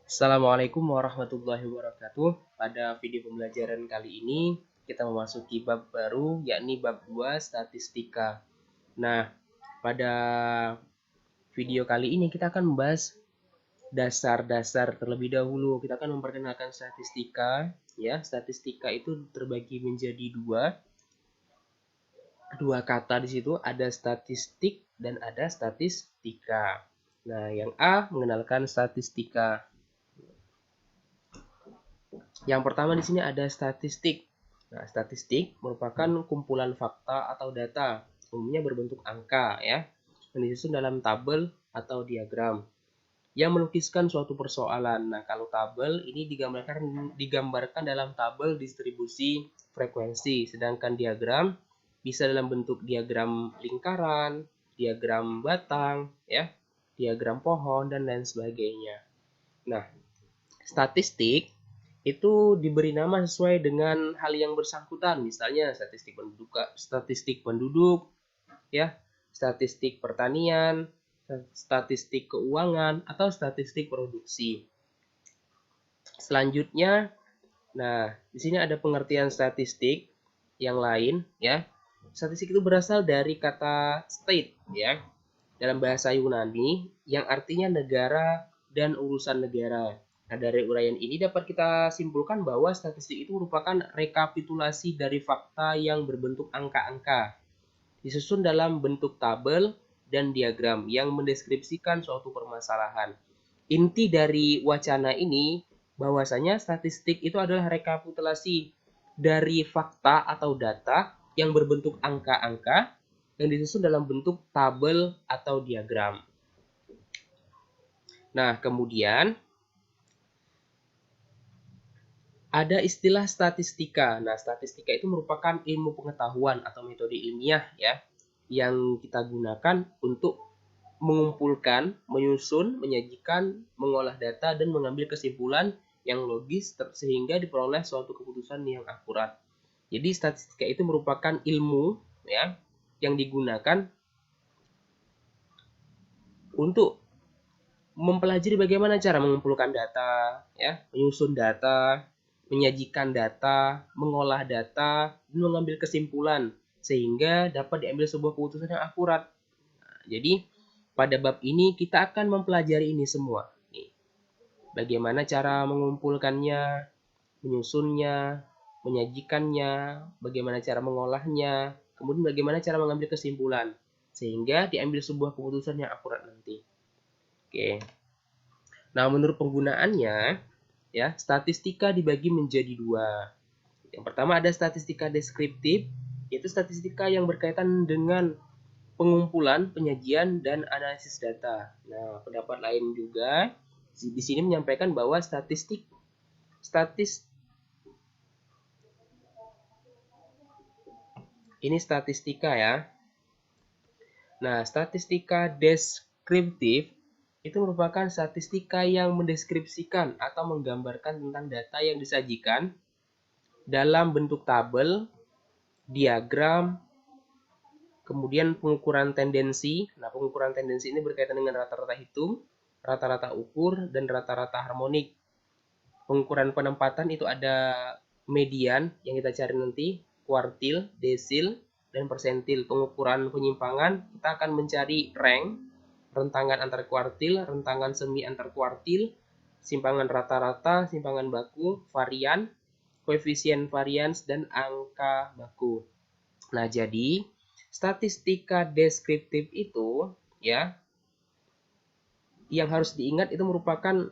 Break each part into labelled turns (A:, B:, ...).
A: Assalamualaikum warahmatullahi wabarakatuh. Pada video pembelajaran kali ini kita memasuki bab baru yakni bab 2 statistika. Nah, pada video kali ini kita akan membahas dasar-dasar terlebih dahulu. Kita akan memperkenalkan statistika, ya. Statistika itu terbagi menjadi dua kata di situ, ada statistik dan ada statistika. Nah, yang A mengenalkan statistika. Yang pertama di sini ada statistik. Nah, statistik merupakan kumpulan fakta atau data, umumnya berbentuk angka ya, yang disusun dalam tabel atau diagram yang melukiskan suatu persoalan. Nah, kalau tabel ini digambarkan dalam tabel distribusi frekuensi, sedangkan diagram bisa dalam bentuk diagram lingkaran, diagram batang, ya, diagram pohon dan lain sebagainya. Nah, statistik itu diberi nama sesuai dengan hal yang bersangkutan, misalnya statistik penduduk, ya, statistik pertanian, statistik keuangan, atau statistik produksi. Selanjutnya, nah, di sini ada pengertian statistik yang lain, ya. Statistik itu berasal dari kata state, ya, dalam bahasa Yunani yang artinya negara dan urusan negara. Nah, dari uraian ini dapat kita simpulkan bahwa statistik itu merupakan rekapitulasi dari fakta yang berbentuk angka-angka, disusun dalam bentuk tabel dan diagram yang mendeskripsikan suatu permasalahan. Inti dari wacana ini bahwasanya statistik itu adalah rekapitulasi dari fakta atau data yang berbentuk angka-angka yang disusun dalam bentuk tabel atau diagram. Nah, kemudian ada istilah statistika. Nah, statistika itu merupakan ilmu pengetahuan atau metode ilmiah ya yang kita gunakan untuk mengumpulkan, menyusun, menyajikan, mengolah data dan mengambil kesimpulan yang logis sehingga diperoleh suatu keputusan yang akurat. Jadi statistika itu merupakan ilmu ya yang digunakan untuk mempelajari bagaimana cara mengumpulkan data, ya, menyusun data, menyajikan data, mengolah data, dan mengambil kesimpulan sehingga dapat diambil sebuah keputusan yang akurat. Nah, jadi pada bab ini kita akan mempelajari ini semua. Nih, bagaimana cara mengumpulkannya, menyusunnya, menyajikannya, bagaimana cara mengolahnya, kemudian bagaimana cara mengambil kesimpulan sehingga diambil sebuah keputusan yang akurat nanti. Oke. Nah, menurut penggunaannya, ya, statistika dibagi menjadi dua. Yang pertama ada statistika deskriptif, yaitu statistika yang berkaitan dengan pengumpulan, penyajian, dan analisis data. Nah, pendapat lain juga di sini menyampaikan bahwa ini statistika ya. Nah, statistika deskriptif itu merupakan statistika yang mendeskripsikan atau menggambarkan tentang data yang disajikan dalam bentuk tabel, diagram, kemudian pengukuran tendensi. Nah, pengukuran tendensi ini berkaitan dengan rata-rata hitung, rata-rata ukur, dan rata-rata harmonik. Pengukuran penempatan itu ada median yang kita cari nanti, kuartil, desil, dan persentil. Pengukuran penyimpangan kita akan mencari rank, rentangan antar kuartil, rentangan semi antar kuartil, simpangan rata-rata, simpangan baku, varian, koefisien varians, dan angka baku. Nah, jadi statistika deskriptif itu ya yang harus diingat itu merupakan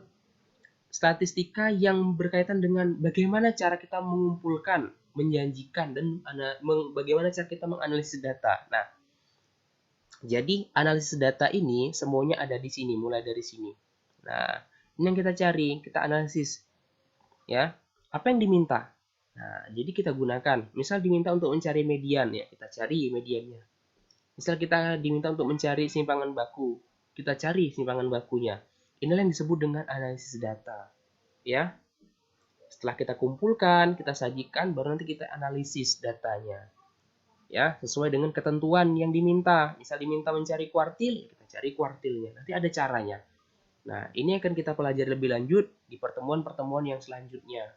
A: statistika yang berkaitan dengan bagaimana cara kita mengumpulkan, menjanjikan, dan bagaimana cara kita menganalisis data. Nah, jadi analisis data ini semuanya ada di sini, mulai dari sini. Nah, ini yang kita cari, kita analisis. Ya, apa yang diminta? Nah, jadi kita gunakan. Misal diminta untuk mencari median, ya kita cari mediannya. Misal kita diminta untuk mencari simpangan baku, kita cari simpangan bakunya. Inilah yang disebut dengan analisis data. Ya, setelah kita kumpulkan, kita sajikan, baru nanti kita analisis datanya. Ya, sesuai dengan ketentuan yang diminta. Misal diminta mencari kuartil, kita cari kuartilnya. Nanti ada caranya. Nah, ini akan kita pelajari lebih lanjut di pertemuan-pertemuan yang selanjutnya.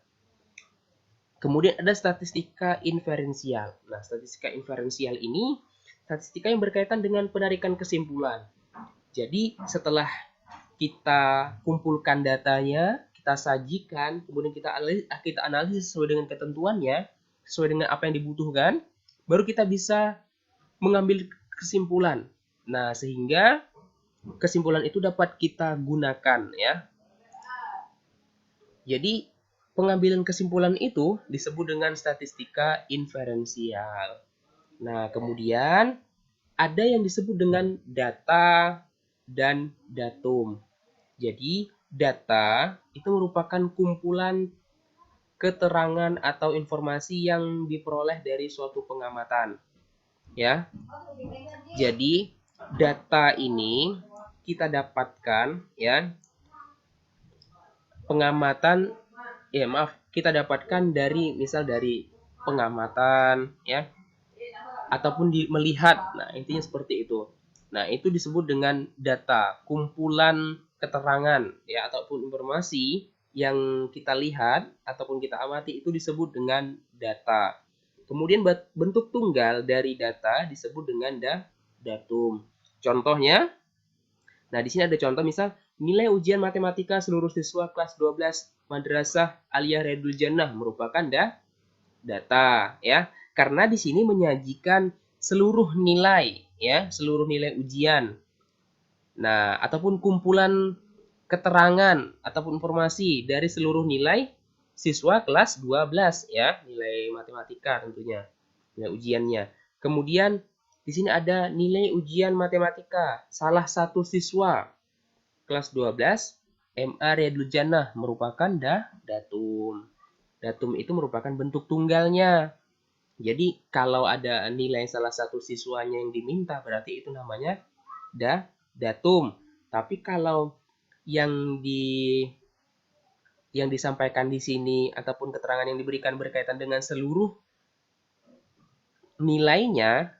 A: Kemudian ada statistika inferensial. Nah, statistika inferensial ini statistika yang berkaitan dengan penarikan kesimpulan. Jadi, setelah kita kumpulkan datanya, kita sajikan, kemudian kita analisis sesuai dengan ketentuannya, sesuai dengan apa yang dibutuhkan, baru kita bisa mengambil kesimpulan. Nah, sehingga kesimpulan itu dapat kita gunakan ya. Jadi, pengambilan kesimpulan itu disebut dengan statistika inferensial. Nah, kemudian ada yang disebut dengan data dan datum. Jadi, data itu merupakan kumpulan keterangan atau informasi yang diperoleh dari suatu pengamatan. Ya. Jadi, data ini kita dapatkan ya, pengamatan kita dapatkan dari misal dari pengamatan ya, ataupun melihat. Nah, intinya seperti itu. Nah, itu disebut dengan data, kumpulan keterangan ya ataupun informasi yang kita lihat ataupun kita amati itu disebut dengan data. Kemudian bentuk tunggal dari data disebut dengan datum. Contohnya, nah di sini ada contoh misal nilai ujian matematika seluruh siswa kelas 12 Madrasah Aliyah Redul Jannah merupakan data ya. Karena di sini menyajikan seluruh nilai ya, seluruh nilai ujian. Nah, ataupun kumpulan keterangan ataupun informasi dari seluruh nilai siswa kelas 12 ya, nilai matematika tentunya, nilai ujiannya. Kemudian di sini ada nilai ujian matematika salah satu siswa kelas 12 MA Riyadul Jannah merupakan datum. Datum itu merupakan bentuk tunggalnya. Jadi kalau ada nilai salah satu siswanya yang diminta berarti itu namanya datum. Tapi kalau yang disampaikan di sini ataupun keterangan yang diberikan berkaitan dengan seluruh nilainya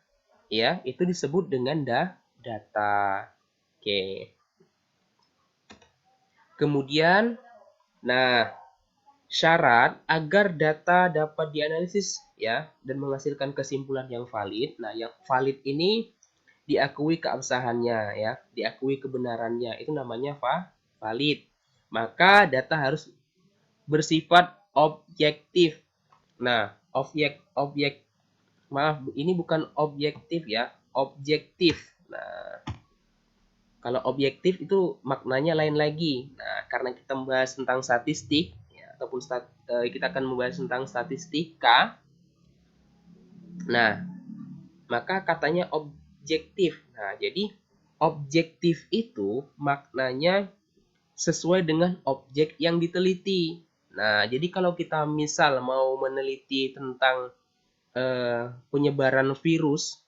A: ya, itu disebut dengan data. Oke. Kemudian nah, syarat agar data dapat dianalisis ya dan menghasilkan kesimpulan yang valid. Nah, yang valid ini diakui keabsahannya ya, diakui kebenarannya. Itu namanya valid. Maka data harus bersifat objektif. Nah, ini bukan objektif ya, objektif. Nah, kalau objektif itu maknanya lain lagi. Nah, karena kita membahas tentang statistik ya, ataupun kita akan membahas tentang statistika. Nah, maka katanya objektif. Nah, jadi objektif itu maknanya sesuai dengan objek yang diteliti. Nah, jadi kalau kita misal mau meneliti tentang penyebaran virus,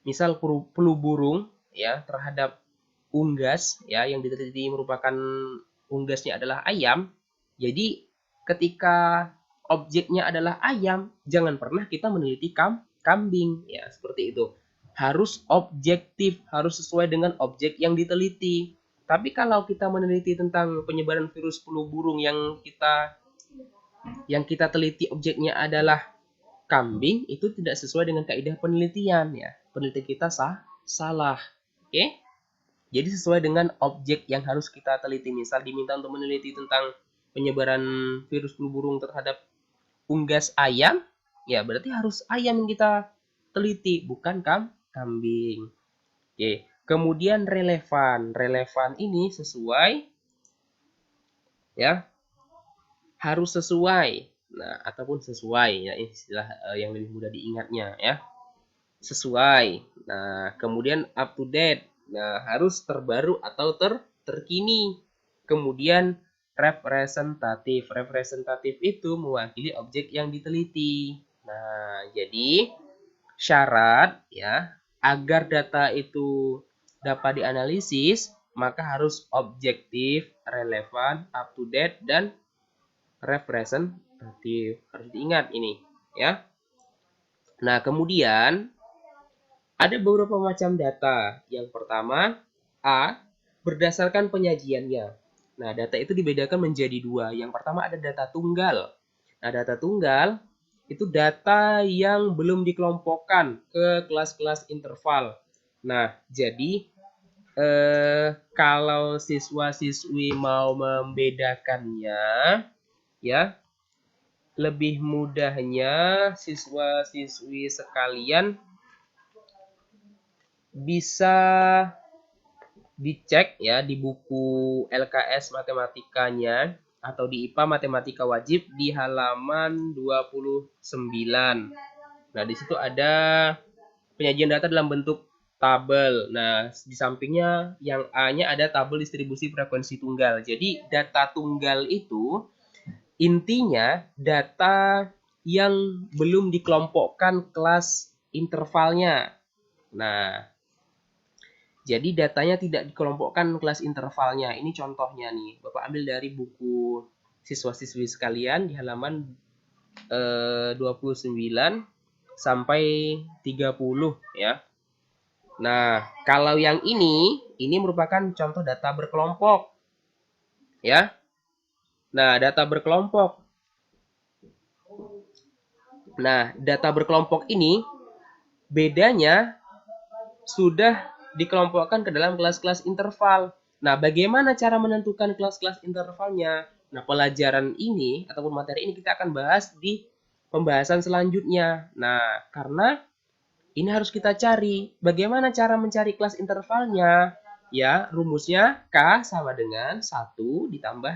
A: misal flu burung ya terhadap unggas ya yang diteliti merupakan unggasnya adalah ayam. Jadi ketika objeknya adalah ayam, jangan pernah kita meneliti kambing ya, seperti itu. Harus objektif, harus sesuai dengan objek yang diteliti. Tapi kalau kita meneliti tentang penyebaran virus flu burung yang kita teliti objeknya adalah kambing, itu tidak sesuai dengan kaidah penelitian ya. Penelitian kita salah. Oke? Jadi sesuai dengan objek yang harus kita teliti. Misal diminta untuk meneliti tentang penyebaran virus flu burung terhadap unggas ayam, ya berarti harus ayam yang kita teliti, bukan kambing. Oke. Kemudian relevan. Relevan ini sesuai ya, harus sesuai. Nah, ataupun sesuai ya, istilah yang lebih mudah diingatnya ya. Sesuai. Nah, kemudian up to date. Nah, harus terbaru atau terkini. Kemudian representatif. Representatif itu mewakili objek yang diteliti. Nah, jadi syarat ya agar data itu dapat dianalisis, maka harus objektif, relevan, up to date dan representatif. Harus diingat ini ya. Nah, kemudian ada beberapa macam data. Yang pertama, A, berdasarkan penyajiannya. Nah, data itu dibedakan menjadi dua. Yang pertama ada data tunggal. Nah, data tunggal itu data yang belum dikelompokkan ke kelas-kelas interval. Nah, jadi kalau siswa-siswi mau membedakannya, ya, lebih mudahnya siswa-siswi sekalian bisa dicek ya di buku LKS matematikanya atau di IPA matematika wajib di halaman 29. Nah, di situ ada penyajian data dalam bentuk tabel. Nah, di sampingnya yang A-nya ada tabel distribusi frekuensi tunggal. Jadi, data tunggal itu intinya data yang belum dikelompokkan kelas intervalnya. Nah, jadi datanya tidak dikelompokkan kelas intervalnya. Ini contohnya nih. Bapak ambil dari buku siswa-siswi sekalian di halaman 29 sampai 30 ya. Nah, kalau yang ini merupakan contoh data berkelompok. Ya. Nah, data berkelompok. Nah, data berkelompok ini bedanya sudah dikelompokkan ke dalam kelas-kelas interval. Nah, bagaimana cara menentukan kelas-kelas intervalnya? Nah, pelajaran ini ataupun materi ini kita akan bahas di pembahasan selanjutnya. Nah, karena ini harus kita cari. Bagaimana cara mencari kelas intervalnya? Ya, rumusnya K sama dengan 1 ditambah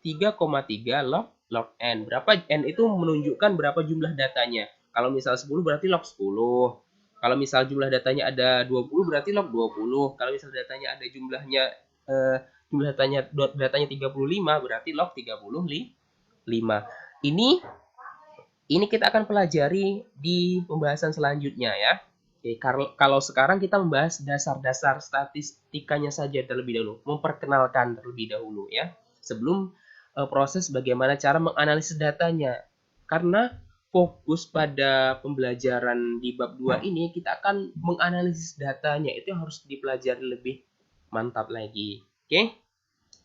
A: 3,3 log N. Berapa N itu menunjukkan berapa jumlah datanya. Kalau misal 10 berarti log 10. Kalau misal jumlah datanya ada 20 berarti log 20. Kalau misal datanya ada jumlah datanya 35 berarti log 35. Ini kita akan pelajari di pembahasan selanjutnya ya. Oke, kalau sekarang kita membahas dasar-dasar statistikanya saja terlebih dahulu, memperkenalkan terlebih dahulu ya. Sebelum proses bagaimana cara menganalisis datanya. Karena fokus pada pembelajaran di bab 2 ini kita akan menganalisis datanya, itu yang harus dipelajari lebih mantap lagi. Oke.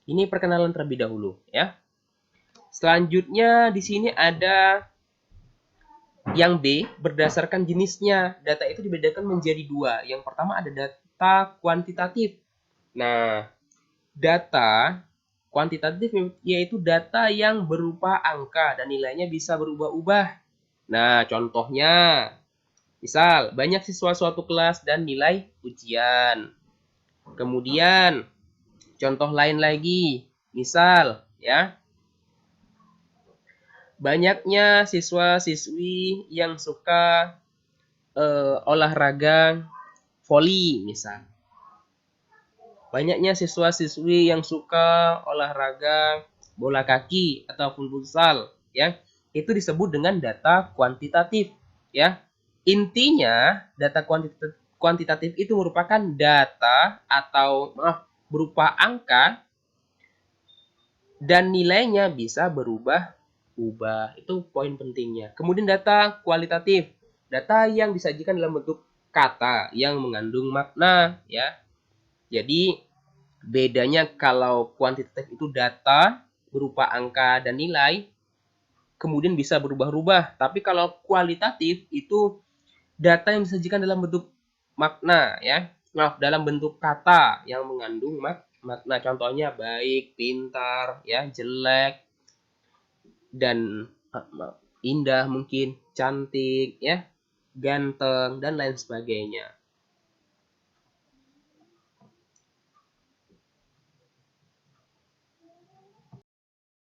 A: Ini perkenalan terlebih dahulu ya. Selanjutnya di sini ada yang B, berdasarkan jenisnya. Data itu dibedakan menjadi dua. Yang pertama ada data kuantitatif. Nah, data kuantitatif yaitu data yang berupa angka dan nilainya bisa berubah-ubah. Nah, contohnya, misal banyak siswa suatu kelas dan nilai ujian. Kemudian, contoh lain lagi, misal ya, banyaknya siswa-siswi yang suka olahraga voli misal. Banyaknya siswa-siswi yang suka olahraga bola kaki ataupun futsal ya. Itu disebut dengan data kuantitatif ya. Intinya data kuantitatif itu merupakan data atau berupa angka dan nilainya bisa berubah-ubah. Itu poin pentingnya. Kemudian data kualitatif, data yang disajikan dalam bentuk kata yang mengandung makna ya. Jadi bedanya kalau kuantitatif itu data berupa angka dan nilai kemudian bisa berubah-ubah. Tapi kalau kualitatif itu data yang disajikan dalam bentuk makna ya. Nah, dalam bentuk kata yang mengandung makna. Contohnya baik, pintar, ya, jelek, dan indah mungkin, cantik, ya, ganteng, dan lain sebagainya.